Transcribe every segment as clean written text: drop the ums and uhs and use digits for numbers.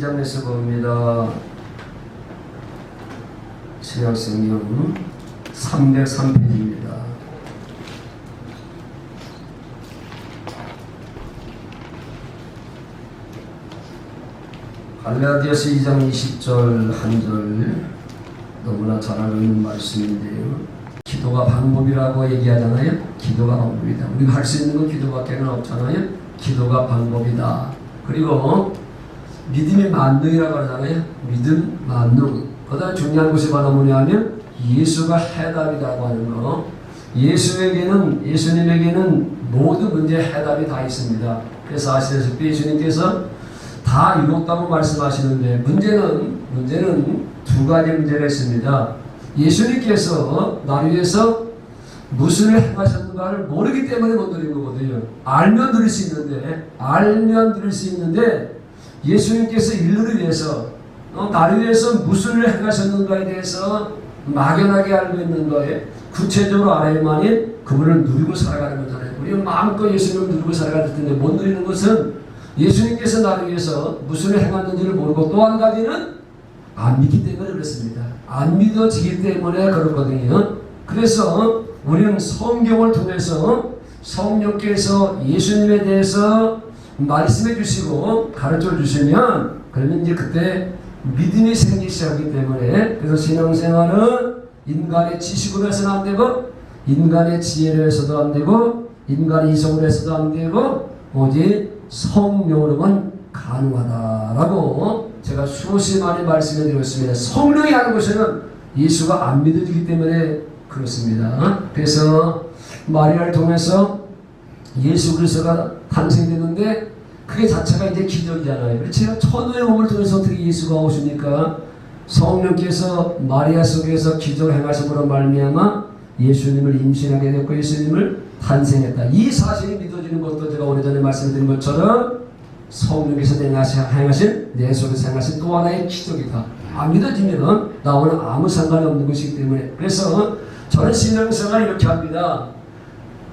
12장에서 봅니다. 신약성경 303페이지입니다. 갈라디아서 2장 20절 한 절 너무나 잘 알고 있는 말씀인데요. 기도가 방법이라고 얘기하잖아요. 기도가 방법이다. 우리가 할 수 있는 건 기도밖에는 없잖아요. 기도가 방법이다. 그리고 믿음이 만능이라고 하잖아요. 믿음 만능. 그다음 중요한 것이 바로 뭐냐면 예수가 해답이라고 하는 거. 예수님에게는 모든 문제의 해답이 다 있습니다. 그래서 아시다시피 예수님께서 다 이뤘다고 말씀하시는데 문제는 두 가지 문제가 있습니다. 예수님께서 나를 위해서 무슨 일 행하셨는가를 모르기 때문에 못 누린 거거든요. 알면 누릴 수 있는데 예수님께서 인류를 위해서 나를 위해서 무슨 일을 행하셨는가에 대해서 막연하게 알고 있는 거에 구체적으로 알아야만이 그분을 누리고 살아가는 거잖아요. 우리는 마음껏 예수님을 누리고 살아갈 텐데 못 누리는 것은 예수님께서 나를 위해서 무슨 일을 행했는지를 모르고 또 한 가지는 안 믿기 때문에 그렇습니다. 안 믿어지기 때문에 그렇거든요. 그래서 우리는 성경을 통해서 성령께서 예수님에 대해서 말씀해 주시고 가르쳐 주시면 그러면 이제 그때 믿음이 생기기 시작하기 때문에 그래서 신앙생활은 인간의 지식으로 해서는 안 되고 인간의 지혜로 해서도 안 되고 인간의 이성으로 해서도 안 되고 오직 성령으로만 가능하다라고 제가 수없이 많이 말씀해 드렸습니다. 성령이 하는 것은 예수가 안 믿어지기 때문에 그렇습니다. 그래서 마리아를 통해서 예수 그리스도가 탄생되는데 그게 자체가 이제 기적이잖아요. 그렇죠? 천우의 몸을 통해서 어떻게 예수가 오십니까? 성령께서 마리아 속에서 기적을 행하심으로 말미암아 예수님을 임신하게 됐고 예수님을 탄생했다. 이 사실이 믿어지는 것도 제가 오래전에 말씀드린 것처럼 성령께서 행하신 내 속에서 행하신 또 하나의 기적이다. 안 믿어지면 나와는 아무 상관이 없는 것이기 때문에 그래서 저는 신앙생활 이렇게 합니다.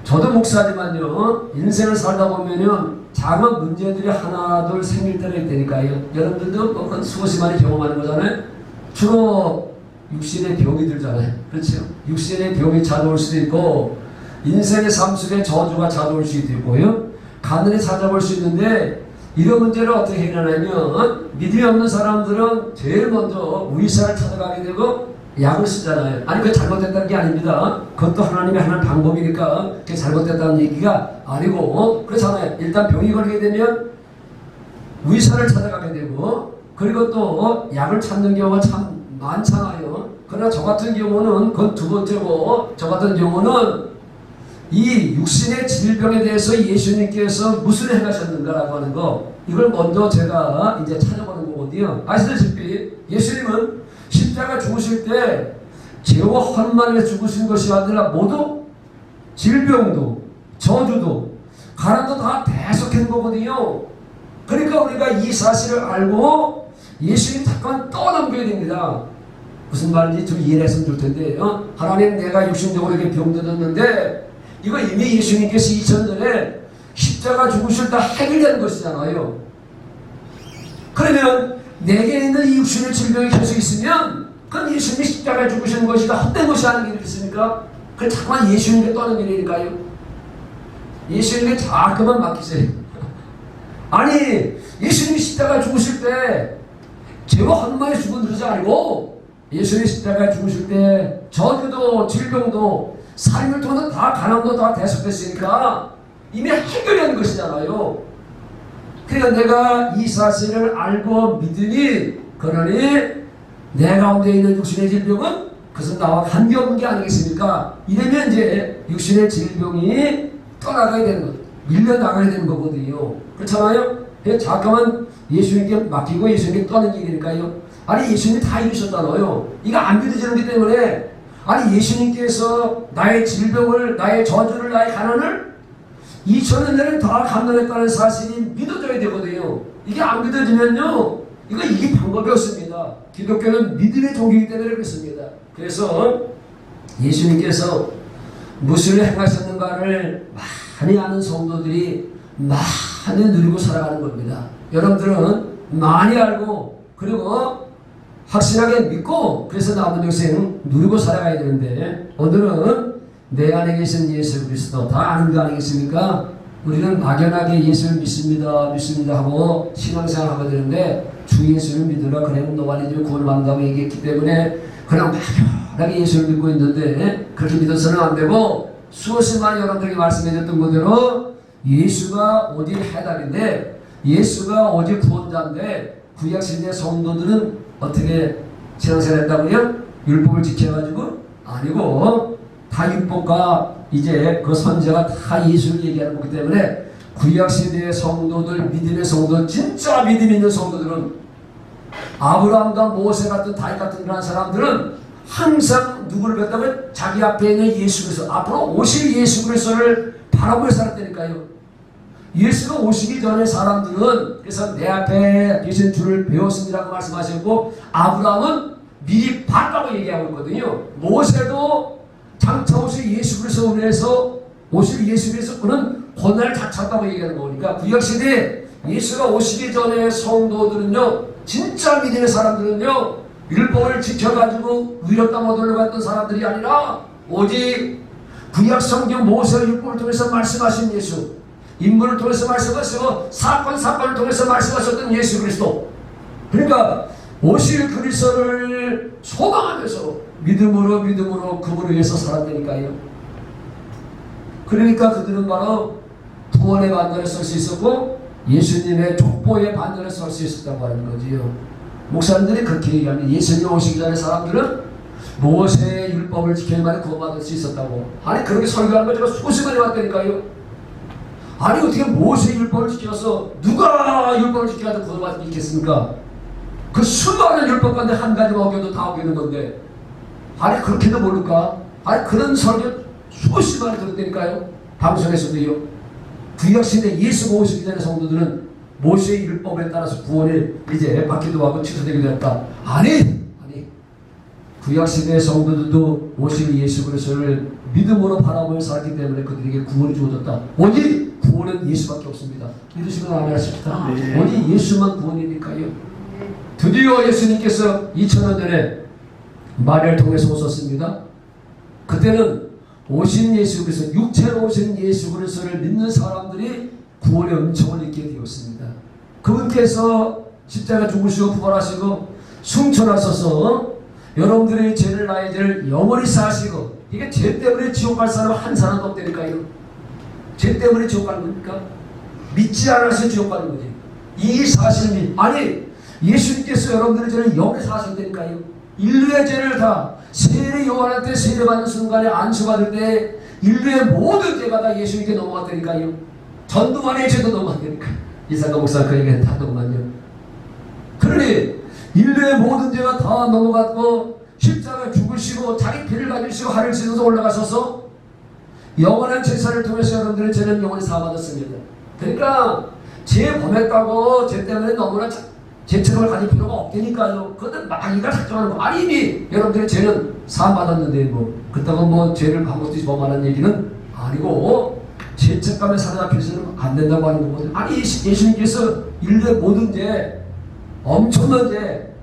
저도 목사지만요. 인생을 살다 보면요. 작은 문제들이 하나 둘 생길 때가 있다니까요. 여러분들도 뭐 수없이 많이 경험하는 거잖아요. 주로 육신의 병이 들잖아요. 그렇죠? 육신의 병이 찾아올 수도 있고 인생의 삶 속에 저주가 찾아올 수도 있고요. 가난이 찾아올 수 있는데 이런 문제를 어떻게 해결하냐면 믿음이 없는 사람들은 제일 먼저 의사를 찾아가게 되고 약을 쓰잖아요. 아니 그게 잘못됐다는 게 아닙니다. 그것도 하나님의 하나의 방법이니까 그게 잘못됐다는 얘기가 아니고 그렇잖아요. 일단 병이 걸리게 되면 의사를 찾아가게 되고 그리고 또 약을 찾는 경우가 참 많잖아요. 그러나 저 같은 경우는 그건 두 번째고 저 같은 경우는 이 육신의 질병에 대해서 예수님께서 무슨 행하셨는가라고 하는 거 이걸 먼저 제가 이제 찾아보는 거거든요. 아시다시피 예수님은 십자가 죽으실 때 죄와 헌만에 죽으신 것이 아니라 모두 질병도 저주도 가난도 다 대속한 거거든요. 그러니까 우리가 이 사실을 알고 예수님 잠깐 떠넘겨야 됩니다. 무슨 말인지 좀 이해했으면 좋을 텐데 하나님 내가 육신적으로 이렇게 병들었는데 이거 이미 예수님께서 2000년 전에 십자가 죽으실 때 해결된 것이잖아요. 그러면 내게 있는 이 육신의 질병이 계속 있으면 그건 예수님이 십자가에 죽으시는 것이 다 헛된 것이 아닌 게 있겠습니까? 그건 자꾸만 예수님께 떠넘기니까요. 예수님께 자꾸만 맡기세요. 아니 예수님이 십자가에 죽으실 때 죄와 헌만에 죽은 그러지 아니고 예수님이 십자가에 죽으실 때 저주도 질병도 삶을 통해서 다 가난도 다 대속됐으니까 이미 해결한 것이잖아요. 그러니까 내가 이 사실을 알고 믿으니 그러니 내 가운데 있는 육신의 질병은 그것은 나와 관계없는 게 아니겠습니까? 이러면 이제 육신의 질병이 떠나가야 되는 것, 밀려나가야 되는 거거든요. 그렇잖아요? 잠깐만 예수님께 맡기고 예수님께 떠넘기니까요. 아니 예수님이 다 이루셨잖아요. 이거 안 믿어지는 것 때문에 아니 예수님께서 나의 질병을 나의 저주를 나의 가난을 2000년 전에 다 감당했다는 사실이 믿어져야 되거든요. 이게 안 믿어지면요 이게 방법이 없습니다. 기독교는 믿음의 종교이기 때문에 그렇습니다. 그래서 예수님께서 무엇을 행하셨는가를 많이 아는 성도들이 많이 누리고 살아가는 겁니다. 여러분들은 많이 알고 그리고 확실하게 믿고 그래서 남은 영생 누리고 살아가야 되는데 오늘은 내 안에 계신 예수 그리스도 다 아는 거 아니겠습니까? 우리는 막연하게 예수를 믿습니다 하고 신앙생활 하면 되는데 주 예수를 믿으라 그러면 너와 네 집을 구원받는다고 얘기했기 때문에 그냥 막연하게 예수를 믿고 있는데 그렇게 믿어서는 안 되고 수없이 많이 여러분들에게 말씀해줬던 그대로 예수가 오직 해답인데 예수가 오직 구원자인데 구약시대 성도들은 어떻게 신앙생활 했다고요? 율법을 지켜가지고? 아니고 다 율법과 이제 그 선제가 다 예수를 얘기하는 거기 때문에 구약시대의 성도들 믿음의 성도 진짜 믿음 있는 성도들은 아브라함과 모세 같은 다윗 같은 그런 사람들은 항상 누구를 뵙다면 자기 앞에 있는 예수 그리스도 앞으로 오실 예수 그리스도를 바라보며 살았다니까요. 예수가 오시기 전에 사람들은 그래서 내 앞에 계신 주를 배웠습니다라고 말씀하셨고 아브라함은 미리 봤다고 얘기하고 있거든요. 모세도 장차 오실 예수 그리스도로 인해서 오실 예수 그리스도는 고난을 다 찼다고 얘기하는 거니까 구약시대에 예수가 오시기 전에 성도들은요 진짜 믿음의 사람들은요 율법을 지켜가지고 위로 땅 얻으려고 사람들이 아니라 오직 구약 성경 모세의 율법을 통해서 말씀하신 예수 인물을 통해서 말씀하시고 사건을 통해서 말씀하셨던 예수 그리스도 그러니까 오실 그리스도를 소망하면서 믿음으로 그분을 위해서 살았다니까요. 그러니까 그들은 바로 구원의 반열에 설 수 있었고 예수님의 족보의 반열에 설 수 있었다고 하는 거지요. 목사님들이 그렇게 얘기하면 예수님 오시기 전에 사람들은 모세의 율법을 지켜야만 구원받을 수 있었다고. 아니 그렇게 설교하는 거 제가 수십 번에 왔다니까요. 아니 어떻게 모세의 율법을 지켜서 누가 율법을 지켜서 구원받을 수 있겠습니까? 그 수많은 율법 가운데 한 가지만 어겨도 다 어기는 건데 아니 그렇게도 모를까? 아니 그런 설교 수십 번에 들었다니까요. 방송에서도요. 구약시대 예수가 오시기 전에 성도들은 모세의 율법에 따라서 구원이 이제 받기도 하고 취소되기도 했다. 아니 구약시대의 성도들도 오실 예수 그리스도를 믿음으로 바라보며 살았기 때문에 그들에게 구원이 주어졌다. 오직 구원은 예수밖에 없습니다. 믿으시면 아멘 하십시다. 네. 오직 예수만 구원이니까요. 드디어 예수님께서 2000년 전에 마리아를 통해서 오셨습니다. 그때는 오신 예수 그리스도 육체로 오신 예수 그리스도를 믿는 사람들이 구원의 은총을 입게 되었습니다. 그분께서 십자가 죽으시고 부활하시고 승천하셔서 여러분들의 죄를 나의 죄를 영원히 사하시고 이게 죄 때문에 지옥 갈 사람 한 사람도 없다니까요. 죄 때문에 지옥 가는 겁니까? 믿지 않아서 지옥 가는 거지. 이 사실이 아니 예수님께서 여러분들의 죄를 영원히 사하셨다니까요. 인류의 죄를 다 세례 요한한테 세례받는 순간에 안수받을 때 인류의 모든 죄가 다 예수님께 넘어갔다니까요. 전두환의 죄도 넘어갔다니까요. 이사가 목사가 그 얘기는 하더구만요. 그러니 인류의 모든 죄가 다 넘어갔고 십자가에 죽으시고 자기 피를 가지시고 하늘 지면서 올라가셔서 영원한 제사를 통해서 여러분들의 죄는 영원히 사받았습니다. 그러니까 죄 범했다고 죄 때문에 너무나 죄책을 가질 필요가 없다니까요. 그것은 마귀가 작정하는 거. 아니 이미 여러분들의 죄는 사받았는데 뭐 그렇다고 뭐 죄를 반복 뒤집어말하는 얘기는 아니고 죄책감에 사로잡혀서는 안 된다고 하는 거거든요. 아니 예수님께서 인류의 모든 죄 엄청난 죄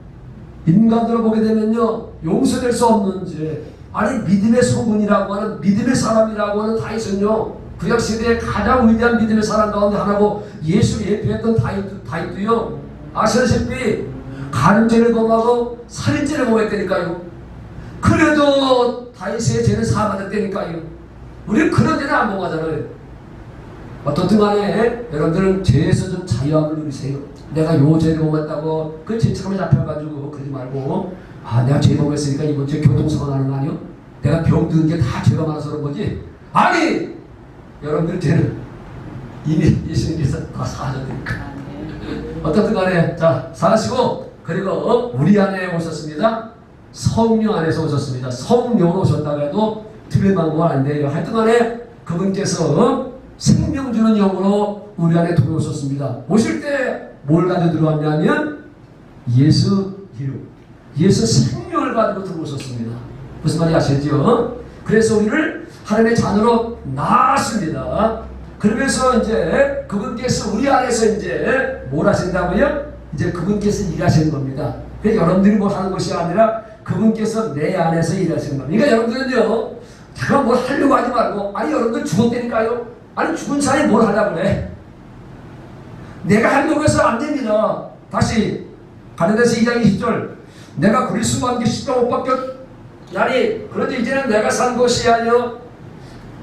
인간으로 보게 되면요 용서될 수 없는 죄 아니 믿음의 성분이라고 하는 믿음의 사람이라고 하는 다윗은요 구약시대의 가장 위대한 믿음의 사람 가운데 하나고 예수 예표했던 다윗도요 아시다시피 간죄를 범하고 살인죄를 범했다니까요. 그래도 다윗의 죄는 사받았다니까요. 우리는 그런 죄는 안 범하잖아요. 어떻든 간에 여러분들은 죄에서 좀 자유함을 누리세요. 내가 요 죄를 범했다고 그 죄책감에 잡혀가지고 그러지 말고 내가 죄 범했으니까 이번 주에 교통사고 나는 거 아니요? 내가 병든 게 다 죄가 많아서 그런 거지? 아니! 여러분들 죄는 이미 예수님께서 다 사하셨으니까 어떻든 간에 자 사시고 그리고 우리 안에 오셨습니다. 성령 안에서 오셨습니다. 성령으로 오셨다고 해도 틀린 방법은 안 돼요. 하여튼 간에 그분께서 생명 주는 영으로 우리 안에 들어오셨습니다. 오실 때 뭘 가지고 들어왔냐면 예수 이름 예수 생명을 가지고 들어오셨습니다. 무슨 말인지 아시죠? 그래서 우리를 하나님의 자녀로 낳았습니다. 그러면서 이제 그분께서 우리 안에서 이제 뭘 하신다고요? 이제 그분께서 일하시는 겁니다. 그래서 여러분들이 뭘 하는 것이 아니라 그분께서 내 안에서 일하시는 겁니다. 그러니까 여러분들은요, 잠깐 뭘 하려고 하지 말고, 아니 여러분들 죽었다니까요? 아니 죽은 사람이 뭘 하려고 그래? 내가 하려고 해서 안 됩니다. 다시 갈라디아서 2장 20절, 내가 그리스도와 함께 십자가 못 박혔 나니 그런데 이제는 내가 산 것이 아니요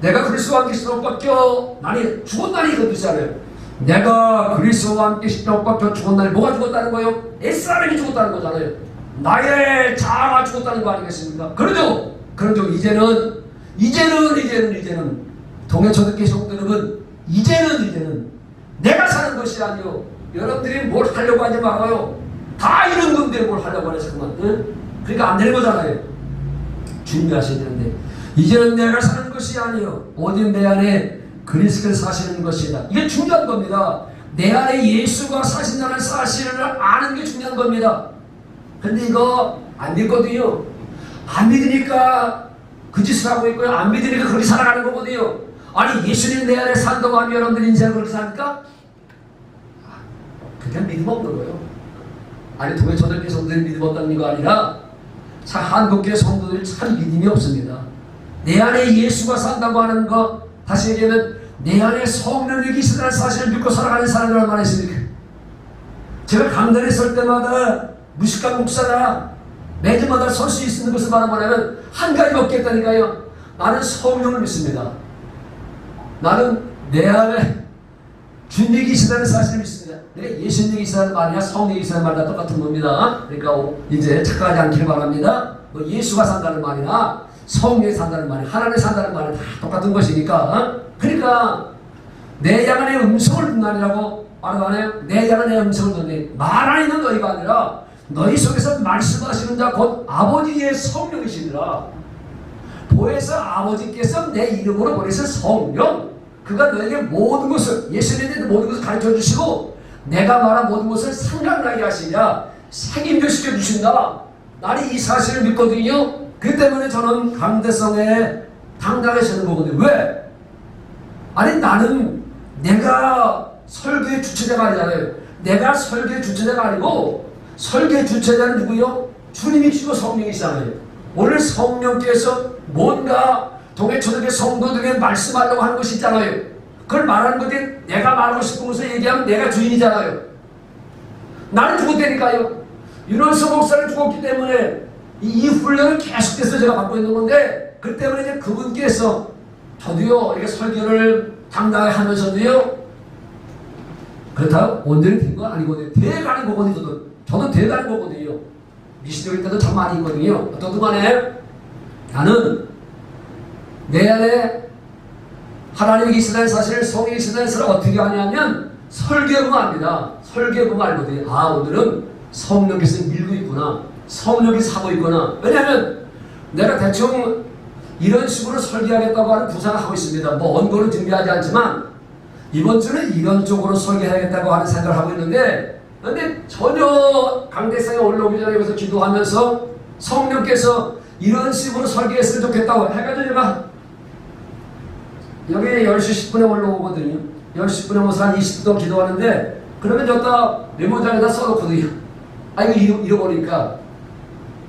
내가 그리스도와 함께 십자가 못 박혀 나니 죽었다니 그 뜻이잖아요. 내가 그리스도와 함께 십자가 못 박혀 죽었다니 뭐가 죽었다는 거예요? 옛사람이 죽었다는 거잖아요. 나의 자아가 죽었다는 거 아니겠습니까? 그러죠. 이제는 동해 초대교회 성도들은 이제는 내가 사는 것이 아니요 여러분들이 뭘 하려고 하지 말아요. 다 이런 건데 뭘 하려고 하네 잠깐만. 응? 그러니까 안 되는 거잖아요. 준비하셔야 되는데 이제는 내가 사는 것이 아니요 오직 내 안에 그리스도께서 사시는 것이다. 이게 중요한 겁니다. 내 안에 예수가 사신다는 사실을 아는 게 중요한 겁니다. 근데 이거 안 믿거든요. 안 믿으니까 그 짓을 하고 있고요. 안 믿으니까 그렇게 살아가는 거거든요. 아니 예수님 내 안에 산다고 하면 여러분들 인생을 그렇게 삽니까? 그냥 믿음 없는 거예요. 아니 동해 초대교회 성도들이 믿음 없다는 거 아니라 참 한국교회 성도들이 참 믿음이 없습니다. 내 안에 예수가 산다고 하는 거, 다시 얘기하면 내 안에 성령이 계시다는 사실을 믿고 살아가는 사람들 얼마나 있습니까? 제가 강단에 설 때마다 무식한 목사가 매주마다 설 수 있는 것을 말하면 한 가지 먹겠다니까요. 나는 성령을 믿습니다. 나는 내 안에 주님이 계시다는 사실을 믿습니다. 예수님이 계시다는 말이나 성령이 계시다는 말과 똑같은 겁니다. 그러니까 이제 착각하지 않기를 바랍니다. 뭐 예수가 산다는 말이나 성령이 산다는 말이 하나님이 산다는 말이 다 똑같은 것이니까. 그러니까 내 양안의 음성을 듣나니라고 말하나요? 내 양안의 음성을 듣니 말 안에 있는 너희가 아니라 너희 속에서 말씀하시는 자 곧 아버지의 성령이시니라. 보혜사 아버지께서 내 이름으로 보내신 성령, 그가 너에게 모든 것을, 예수님의 모든 것을 가르쳐 주시고 내가 말한 모든 것을 생각나게 하시냐 책임져 시켜 주신다. 나는 이 사실을 믿거든요. 그 때문에 저는 강대성에 당당하게 서는 거거든요. 왜? 아니 나는 내가 설교의 주체자가 아니잖아요. 내가 설교의 주체자가 아니고 설교의 주체자는 누구요? 주님이 주고 성령이시잖아요. 오늘 성령께서 뭔가 동해초대교회 성도들에게 말씀하려고 하는 것이 있잖아요. 그걸 말하는 것에 내가 말하고 싶은 것을 얘기하면 내가 주인이잖아요. 나는 죽었다니까요. 윤원수 목사를 죽었기 때문에 이 훈련을 계속해서 제가 받고 있는 건데, 그 때문에 이제 그분께서 저도요 이렇게 설교를 당당히 하면서도요, 그렇다고 온전히 된 건 아니거든요. 돼가는 거거든요. 저도 돼가는 거거든요. 미신적일 때도 참 많이 있거든요. 어떤 간에 나는 내 안에 하나님이 계시다는 사실을, 성령이 계시다는 사실을 어떻게 하냐면 설교하면 압니다. 설교하면 알거든요. 아, 오늘은 성령께서 밀고 있구나, 성령이 사고 있구나. 왜냐하면 내가 대충 이런 식으로 설교하겠다고 하는 구상을 하고 있습니다. 뭐 원고는 준비하지 않지만 이번 주는 이런 쪽으로 설교하겠다고 하는 생각을 하고 있는데, 근데 전혀 강대상에 올라오기 전에 여기서 기도하면서 성령께서 이런 식으로 설교했으면 좋겠다고 해가지고 제가 여기 10시 10분에 올라오거든요. 10시 10분에 오면서 한 20분 동안 기도하는데, 그러면 여기다 메모장에다 써놓거든요. 아, 이거 잃어버리니까.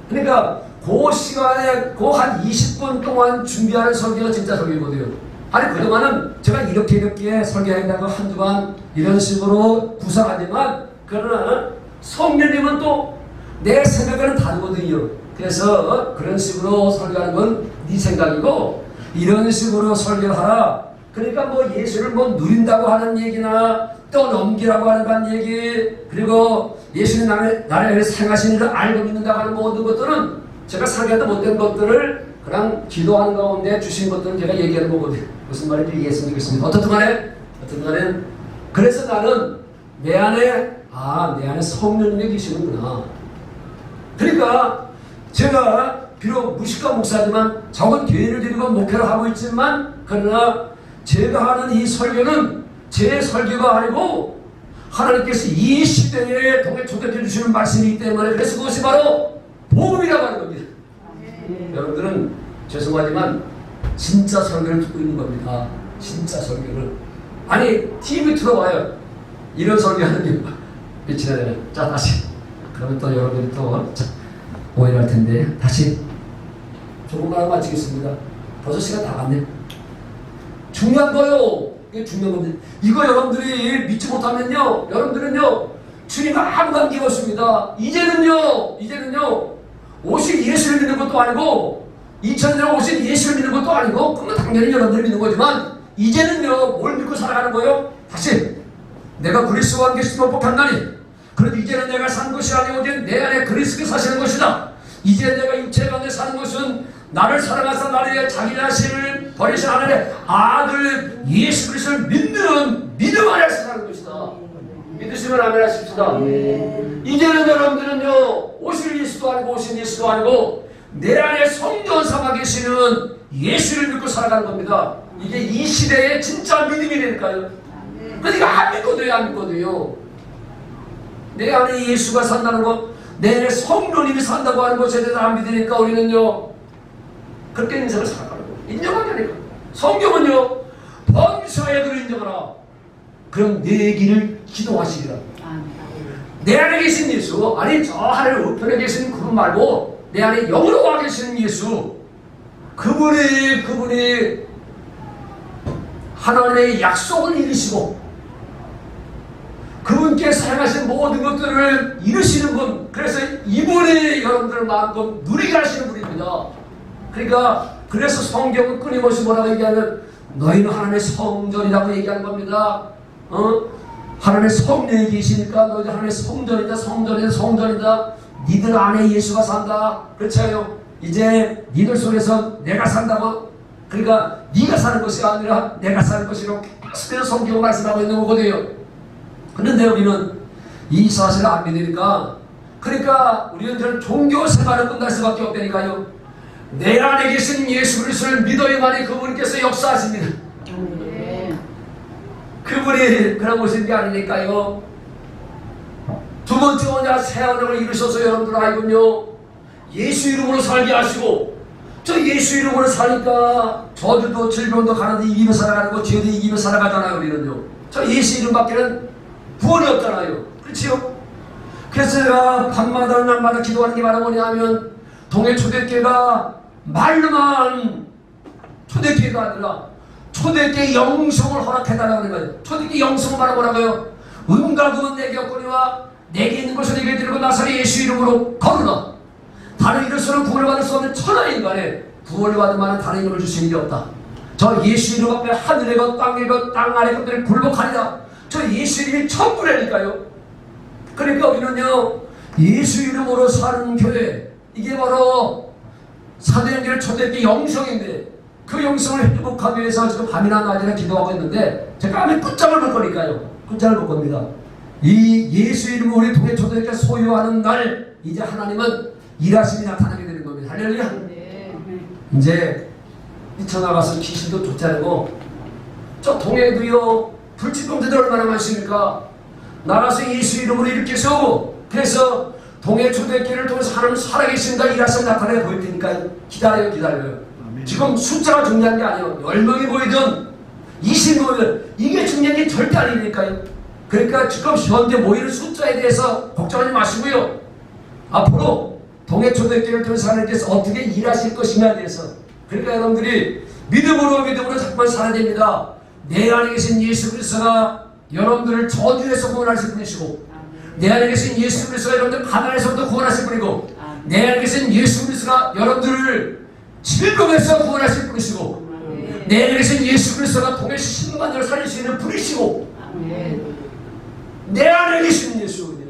그러니까 그 시간에 그 한 20분 동안 준비하는 설교가 진짜 설교거든요. 아니 그동안은 제가 이렇게 설교한다고 한두 번 이런 식으로 구상하지만, 그러나 성령님은 또 내 생각과는 다르거든요. 그래서 그런 식으로 설교하는 건 네 생각이고, 이런 식으로 설교하라. 그러니까 뭐 예수를 뭐 누린다고 하는 얘기나 또 넘기라고 하는 얘기, 그리고 예수님 나라에 생하신 일을 알고 믿는다고 하는 모든 것들은 제가 상기하도 못된 것들을 그냥 기도하는 가운데 주신 것들을 제가 얘기하는 거거든요. 무슨 말인지 이해했으면 좋겠습니다. 어떻든 간에 그래서 나는 내 안에 성령님이 계시는구나. 그러니까 제가 비록 무식한 목사지만 적은 교회를 드리고 목회를 하고 있지만, 그러나 제가 하는 이 설교는 제 설교가 아니고 하나님께서 이 시대에 동해 초대해 주시는 말씀이기 때문에, 그래서 그것이 바로 복음이라고 하는 겁니다. 여러분들은 죄송하지만 진짜 설교를 듣고 있는 겁니다. 진짜 설교를. 아니 TV 틀어봐요. 이런 설교하는 게 빛이나 되는. 자, 다시. 그러면 또 여러분들이 또 오해할 텐데 다시 조금만 마치겠습니다. 벌써 시간 다 갔네. 중요한 거요. 이게 중요한 건데 이거 여러분들이 믿지 못하면요, 여러분들은요 주님과 아무 관계가 없습니다. 이제는요 오실 예수를 믿는 것도 아니고 2000년 오신 예수를 믿는 것도 아니고 그건 당연히 여러분들이 믿는 거지만 이제는요 뭘 믿고 살아가는 거예요? 다시 내가 그리스도와 함께 십자가를 복한다니 그런데 이제는 내가 산 것이 아니고 내 안에 그리스도가 사시는 것이다. 이제 내가 육체 가운데 사는 것은 나를 사랑하사 나를 위해 자기 자신을 버리신 하나님의 아들 예수 그리스도를 믿는 믿음 안에서 사는 것이다. 믿으시면 아멘 하십시다. 이제는 여러분들은요 오실 예수도 아니고 오신 예수도 아니고 내 안에 성전 삼아 계시는 예수를 믿고 살아가는 겁니다. 이게 이 시대의 진짜 믿음이라니까요. 그러니까 안 믿거든요, 안 믿거든요. 내 안에 예수가 산다는 것, 내 안에 성령님이 산다고 하는 것에 대해서 안 믿으니까 우리는요 그렇게 인생을 살아가는 거예요. 인정하게 하니까. 성경은요 범사에 그를 인정하라. 그럼 내 길을 기도하시리라. 내 안에 계신 예수, 아니 저 하늘 우편에 계신 그분 말고 내 안에 영으로 와 계시는 예수, 그분이 하나님의 약속을 이루시고 그분께 사용하신 모든 것들을 이루시는 분, 그래서 이분이 여러분들을 마음껏 누리게 하시는 분입니다. 그러니까 그래서 성경은 끊임없이 뭐라고 얘기하면 너희는 하나님의 성전이라고 얘기하는 겁니다. 하나님의 성령이 계시니까 너희들 하나님의 성전이다. 니들 안에 예수가 산다. 그렇죠? 이제 니들 속에서 내가 산다고. 그러니까 네가 사는 것이 아니라 내가 사는 것이라고 계속해서 성경을 말씀하고 있는 거거든요. 그런데 우리는 이 사실을 안 믿으니까, 그러니까 우리는 종교 생활을 끝날 수밖에 없다니까요. 내 안에 계신 예수 그리스도를 믿어야만이 그분께서 역사하십니다. 그분이 그런 것인 게 아니니까요. 두 번째 언약 새 언약을 이루셔서 여러분들 알군요. 예수 이름으로 살게 하시고, 저 예수 이름으로 사니까 저주도 질병도 가는데 이기며 살아가는 거, 죄도 이기며 살아가잖아요. 우리는요. 저 예수 이름밖에는 구원이 없잖아요. 그렇지요? 그래서 제가 밤마다 날마다 기도하는 게 바로 뭐냐면 동해 초대교회가 말로만 초대교회가 아니라 초대교회 영성을 허락해달라고 하는 거예요. 초대교회 영성을 말하고 뭐라고요? 은과 구원 내게 없거니와 내게 있는 것을 내게 드리고 나서는 예수 이름으로 걸으라. 다른 이름으로는 구원을 받을 수 없는 천하인간에 구원을 받을 만한 다른 이름을 주시는 게 없다. 저 예수 이름 앞에 하늘의 것 땅의 것 땅 아래 것들을 굴복하리라. 저 예수 이름이 천부라니까요. 그러니까 우리는요 예수 이름으로 사는 교회, 이게 바로 사도행전 초대교회 영성인데 그 영성을 회복하기 위해서 지금 밤이나 낮이나 기도하고 있는데 제가 밤에 끝장을 볼 거니까요. 끝장을 볼 겁니다. 이 예수 이름으로 우리 동해 초대교회 소유하는 날 이제 하나님은 일하심이 나타나게 되는 겁니다. 할렐루야. 네. 이제 뛰쳐나가서 귀신도 쫓아내고 저 동해도요 불치병자들 얼마나 많습니까? 나가서 예수 이름으로 이렇게 세우고, 그래서 동해 초대교회를 통해서 하나님 살아계신다 일하심 나타내 보일 테니까 기다려요. 아멘. 지금 숫자가 중요한 게 아니에요. 10명이 보이든 20명이 보이든 이게 중요한 게 절대 아니니까요. 그러니까 지금 현재 모이는 숫자에 대해서 걱정하지 마시고요. 앞으로 동해 초대교회를 통해서 하나님께서 어떻게 일하실 것인가에 대해서, 그러니까 여러분들이 믿음으로 자꾸만 살아야 됩니다. 내 안에 계신 예수 그리스도가 여러분들을 저주에서 구원하실 분이시고, 내 안에 계신 예수 그리스도가 여러분들 가난에서부터 구원하실 분이고, 내 안에 계신 예수 그리스도가 여러분들을 질병에서 구원하실 분이시고, 내 안에 계신 예수 그리스도가 동해시 10만 년을 살릴 수 있는 분이시고, 내 안에 계신 예수 그리스도.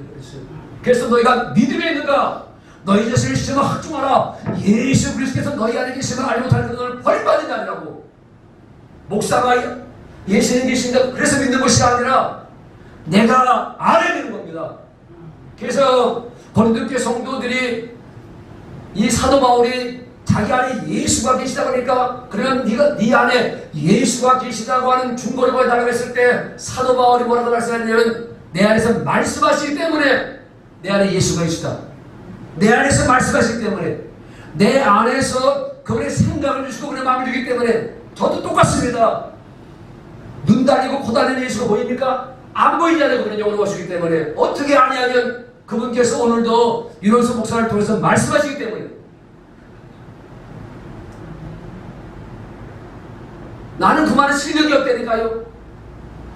그래서 너희가 믿음에 있는가? 너희 자신을 시험에 확증하라. 예수 그리스도께서 너희 안에 계시면 알지 못할 것을 버림받은 게 아니라고. 목사가 예수님 계신다 그래서 믿는 것이 아니라 내가 알아야 되는 겁니다. 그래서 고린도교회 성도들이 이 사도 바울이 자기 안에 예수가 계시다 그러니까, 그러면 네가 네 안에 예수가 계시다고 하는 중보를 보여달라고 했을 때 사도 바울이 뭐라고 말씀했냐면 내 안에서 말씀하시기 때문에 내 안에 예수가 계시다. 내 안에서 말씀하시기 때문에, 내 안에서 그분의 생각을 주시고 그분의 마음을 주기 때문에 저도 똑같습니다. 눈 달리고 코 달리는 예수가 보입니까? 안 보이잖아요. 그분의 영으로 오시기 때문에. 어떻게 아니하면 그분께서 오늘도 윤원수 목사를 통해서 말씀하시기 때문에. 나는 그만한 실력이 없다니까요.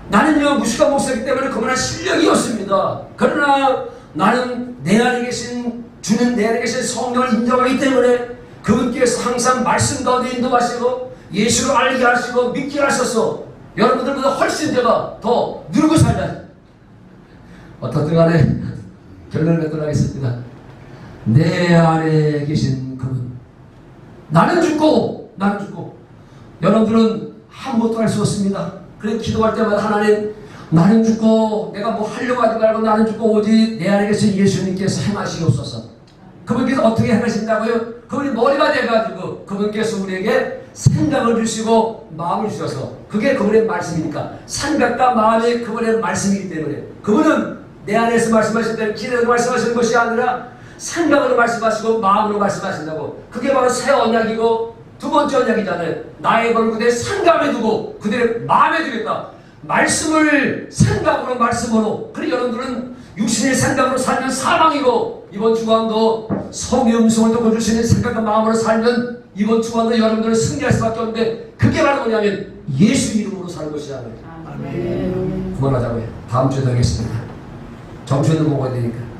나는요 무식한 목사이기 때문에 그만한 실력이 없습니다. 그러나 나는 내 안에 계신 주는 내 안에 계신 성령을 인정하기 때문에 그분께서 항상 말씀 가운데 인도하시고 예수를 알게 하시고 믿게 하셔서 여러분들보다 훨씬 제가 더 누르고 살다. 어떻든 간에 결론을 맺도록 하겠습니다. 내 안에 계신 그분. 나는 죽고 여러분들은 아무것도 할 수 없습니다. 그래서 기도할 때마다 하나님 나는 죽고 내가 뭐 하려고 하지 말고 나는 죽고 오직 내 안에 계신 예수님께서 행하시옵소서. 그분께서 어떻게 행하신다고요? 그분이 머리가 돼가지고 그분께서 우리에게 생각을 주시고 마음을 주셔서 그게 그분의 말씀이니까 생각과 마음이 그분의 말씀이기 때문에 그분은 내 안에서 말씀하실 때는 기대로 말씀하시는 것이 아니라 생각으로 말씀하시고 마음으로 말씀하신다고. 그게 바로 새 언약이고 두 번째 언약이잖아요. 나의 걸 그들의 생각에 두고 그들의 마음에 두겠다. 말씀을 생각으로 말씀으로. 그래 여러분들은 육신의 생각으로 살면 사망이고 이번 주간도 성의 음성을 듣고 주시는 생각과 마음으로 살면 이번 주간도 여러분들은 승리할 수밖에 없는데 그게 바로 뭐냐면 예수 이름으로 사는 것이잖아요. 아멘. 그만하자고요. 다음 주에 더 하겠습니다. 정신을 먹어야 되니까.